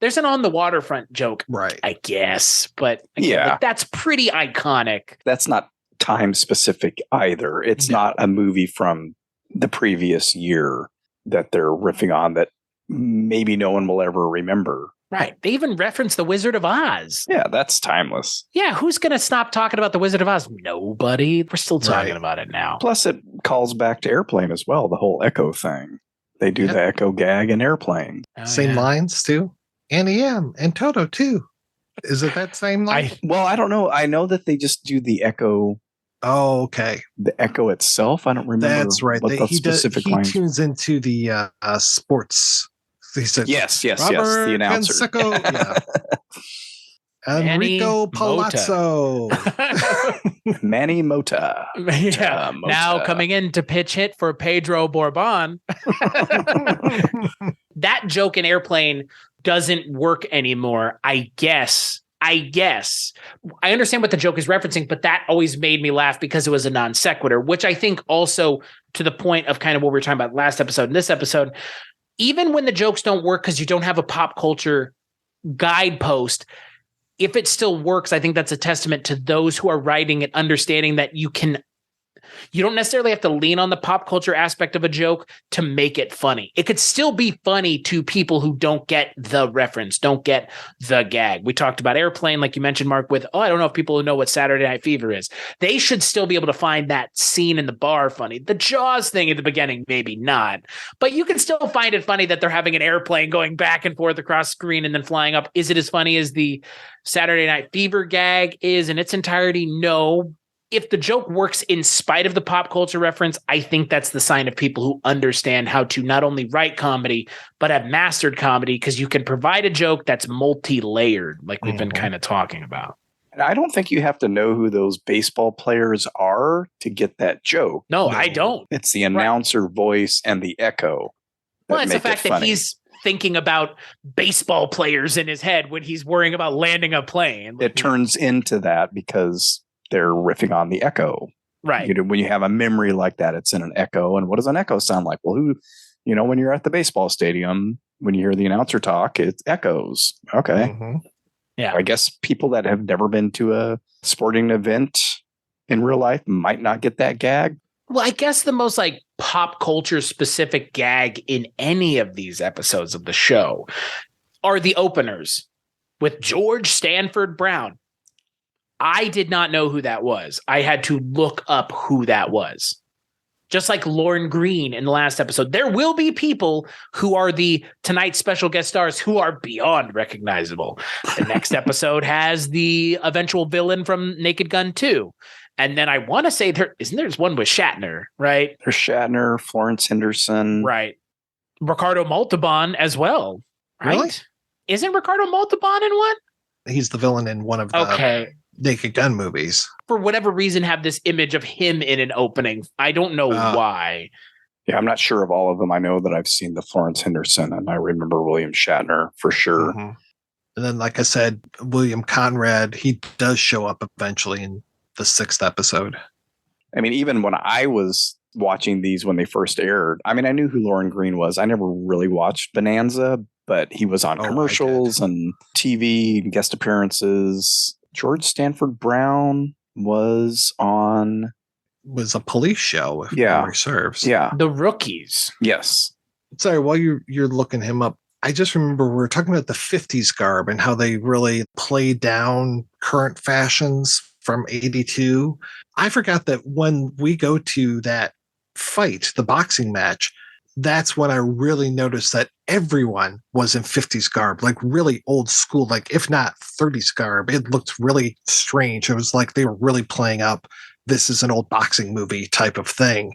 There's an on the waterfront joke, right? I guess, but again, like, that's pretty iconic. That's not time specific either. It's not a movie from the previous year that they're riffing on that maybe no one will ever remember. Right. They even reference the Wizard of Oz. Yeah, that's timeless. Yeah, who's going to stop talking about the Wizard of Oz? Nobody. We're still talking about it now. Plus, it calls back to Airplane as well, the whole echo thing. They do the echo gag in Airplane. Same lines, too? Annie M. and Toto, too. Is it that same line? I don't know. I know that they just do the echo. Oh, okay. The echo itself, I don't remember. That's right. What He tunes into the sports. He said, yes, Robert the announcer. Enrico Palazzo. Manny Mota. Yeah. Mota. Now coming in to pitch hit for Pedro Borbon. That joke in Airplane doesn't work anymore, I guess. I understand what the joke is referencing, but that always made me laugh because it was a non sequitur, which I think also to the point of kind of what we were talking about last episode and this episode, even when the jokes don't work because you don't have a pop culture guidepost, if it still works, I think that's a testament to those who are writing and understanding that you don't necessarily have to lean on the pop culture aspect of a joke to make it funny. It could still be funny to people who don't get the reference, don't get the gag. We talked about Airplane, like you mentioned, Mark, with, I don't know if people know what Saturday Night Fever is. They should still be able to find that scene in the bar funny. The Jaws thing at the beginning, maybe not. But you can still find it funny that they're having an airplane going back and forth across screen and then flying up. Is it as funny as the Saturday Night Fever gag is in its entirety? No. If the joke works in spite of the pop culture reference, I think that's the sign of people who understand how to not only write comedy, but have mastered comedy, because you can provide a joke that's multi-layered, like we've been kind of talking about. And I don't think you have to know who those baseball players are to get that joke. No, I don't. It's the announcer voice and the echo. Well, it's the fact that he's thinking about baseball players in his head when he's worrying about landing a plane. It turns into that because they're riffing on the echo. Right. When you have a memory like that, it's in an echo. And what does an echo sound like? Well, when you're at the baseball stadium, when you hear the announcer talk, it echoes. Okay. Mm-hmm. Yeah. I guess people that have never been to a sporting event in real life might not get that gag. Well, I guess the most like pop culture specific gag in any of these episodes of the show are the openers with Georg Stanford Brown. I did not know who that was. I had to look up who that was. Just like Lauren Green in the last episode, there will be people who are the tonight's special guest stars who are beyond recognizable. The next episode has the eventual villain from Naked Gun 2. And then I want to say there's one with Shatner, right? There's Shatner, Florence Henderson. Right. Ricardo Montalban as well. Right? Really? Isn't Ricardo Montalban in one? He's the villain in one of the Naked Gun movies. For whatever reason, have this image of him in an opening. I don't know why. Yeah, I'm not sure of all of them. I know that I've seen the Florence Henderson, and I remember William Shatner for sure. Mm-hmm. And then, like I said, William Conrad, he does show up eventually in the 6th episode. I mean, even when I was watching these when they first aired, I mean, I knew who Lauren Green was. I never really watched Bonanza, but he was on commercials and TV and guest appearances. Georg Stanford Brown was a police show, if memory serves. Yeah. The Rookies. Yes. Sorry, while you're looking him up, I just remember we were talking about the 50s garb and how they really play down current fashions from 82. I forgot that when we go to that fight, the boxing match, that's when I really noticed that everyone was in 50s garb, like really old school, like if not 30s garb. It looked really strange. It was like they were really playing up, this is an old boxing movie type of thing.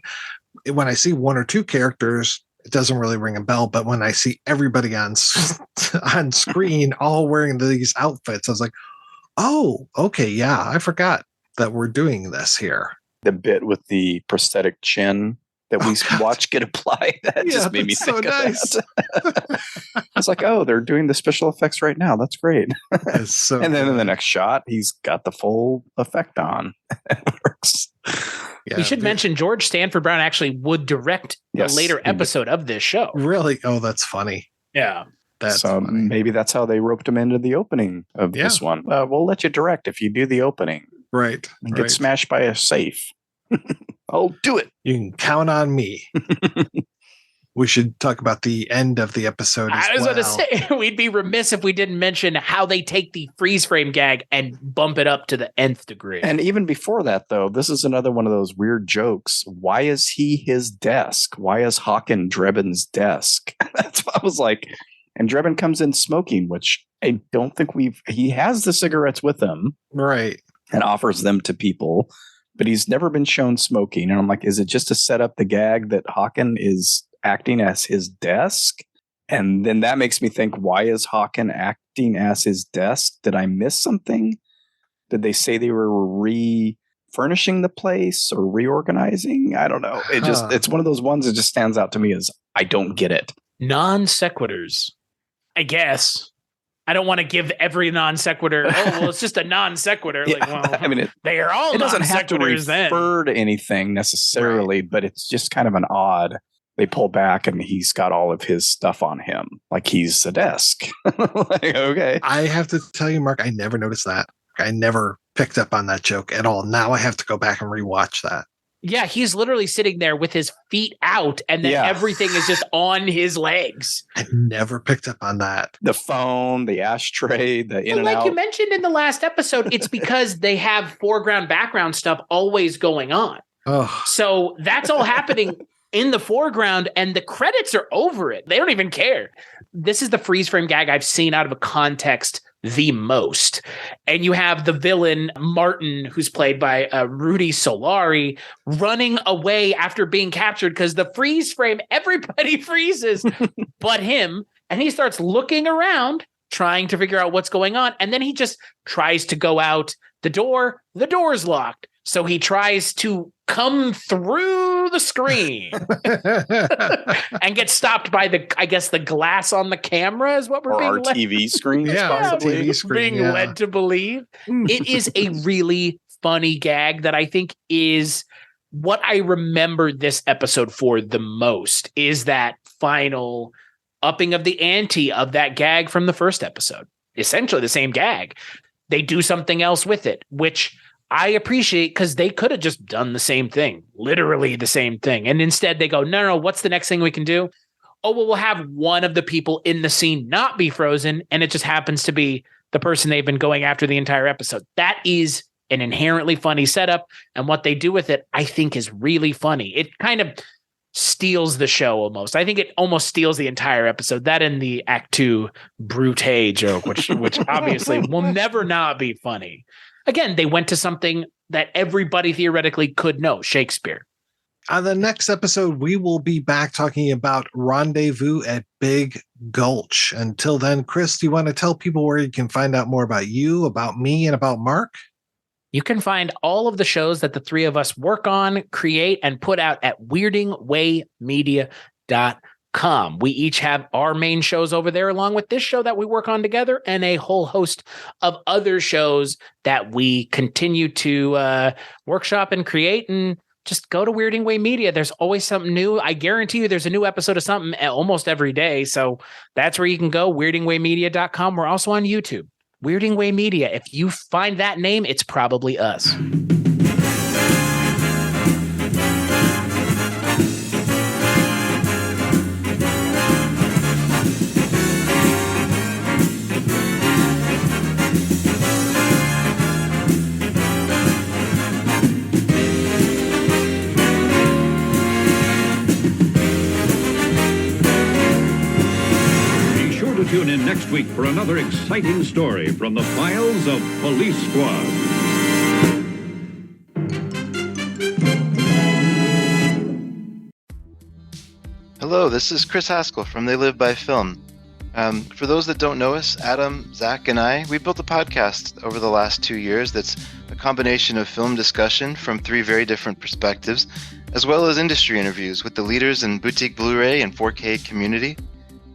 When I see one or two characters, it doesn't really ring a bell. But when I see everybody on screen all wearing these outfits, I was like, oh, okay, yeah, I forgot that we're doing this here. The bit with the prosthetic chin that we watch get applied, that just made me think of that. I was like, oh, they're doing the special effects right now. That's great. So and then in the next shot, he's got the full effect on. It works. Yeah, we should mention Georg Stanford Brown actually would direct a later episode of this show. Really? Oh, that's funny. Yeah. That's funny. Maybe that's how they roped him into the opening of this one. We'll let you direct if you do the opening. Right. And get smashed by a safe. I'll do it. You can count on me. We should talk about the end of the episode as well. I was going to say, we'd be remiss if we didn't mention how they take the freeze frame gag and bump it up to the nth degree. And even before that, though, this is another one of those weird jokes. Why is he his desk? Why is Håkan Drebin's desk? That's what I was like. And Drebin comes in smoking, which I don't think he has the cigarettes with him. Right. And offers them to people. But he's never been shown smoking. And I'm like, is it just to set up the gag that Håkan is acting as his desk? And then that makes me think, why is Håkan acting as his desk? Did I miss something? Did they say they were refurnishing the place or reorganizing? I don't know. It's one of those ones that just stands out to me as I don't get it. Non sequiturs, I guess. I don't want to give every non sequitur. Oh, well, it's just a non sequitur. Yeah, like, well, I mean, they are all. It doesn't have to refer to anything necessarily, but it's just kind of an odd. They pull back and he's got all of his stuff on him, like he's a desk. Like, okay. I have to tell you, Mark, I never noticed that. I never picked up on that joke at all. Now I have to go back and rewatch that. Yeah, he's literally sitting there with his feet out and then everything is just on his legs. I never picked up on that. The phone, the ashtray, the in and out. Like you mentioned in the last episode, it's because they have foreground, background stuff always going on. Oh. So that's all happening in the foreground and the credits are over it. They don't even care. This is the freeze frame gag I've seen out of a context the most. And you have the villain, Martin, who's played by Rudy Solari, running away after being captured because the freeze frame, everybody freezes but him. And he starts looking around, trying to figure out what's going on. And then he just tries to go out the door's locked. So he tries to come through the screen and get stopped by the glass on the camera is what we're being led. TV screen. TV screen, being led to believe. It is a really funny gag that I think is what I remember this episode for the most is that final upping of the ante of that gag from the first episode. Essentially the same gag. They do something else with it, which I appreciate because they could have just done the same thing, literally the same thing. And instead they go, no, what's the next thing we can do? Oh, well, we'll have one of the people in the scene not be frozen. And it just happens to be the person they've been going after the entire episode. That is an inherently funny setup. And what they do with it, I think is really funny. It kind of steals the show almost. I think it almost steals the entire episode. That and the Act 2 Brute joke, which obviously will never not be funny. Again, they went to something that everybody theoretically could know, Shakespeare. On the next episode, we will be back talking about Rendezvous at Big Gulch. Until then, Chris, do you want to tell people where you can find out more about you, about me, and about Mark? You can find all of the shows that the three of us work on, create, and put out at weirdingwaymedia.com. We each have our main shows over there, along with this show that we work on together, and a whole host of other shows that we continue to workshop and create. And just go to Weirding Way Media. There's always something new. I guarantee you there's a new episode of something almost every day. So that's where you can go, weirdingwaymedia.com. We're also on YouTube. Weirding Way Media. If you find that name, it's probably us. you tune in next week for another exciting story from the files of Police Squad. Hello, this is Chris Haskell from They Live by Film. For those that don't know us, Adam, Zach, and we built a podcast over the last 2 years that's a combination of film discussion from 3 very different perspectives, as well as industry interviews with the leaders in boutique Blu-ray and 4K community.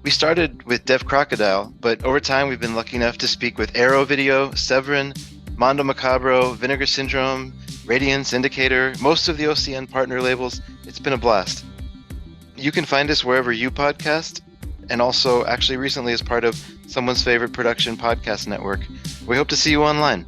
We started with Dev Crocodile, but over time we've been lucky enough to speak with Arrow Video, Severin, Mondo Macabro, Vinegar Syndrome, Radiance, Indicator, most of the OCN partner labels. It's been a blast. You can find us wherever you podcast, and also actually recently as part of Someone's Favorite Production Podcast Network. We hope to see you online.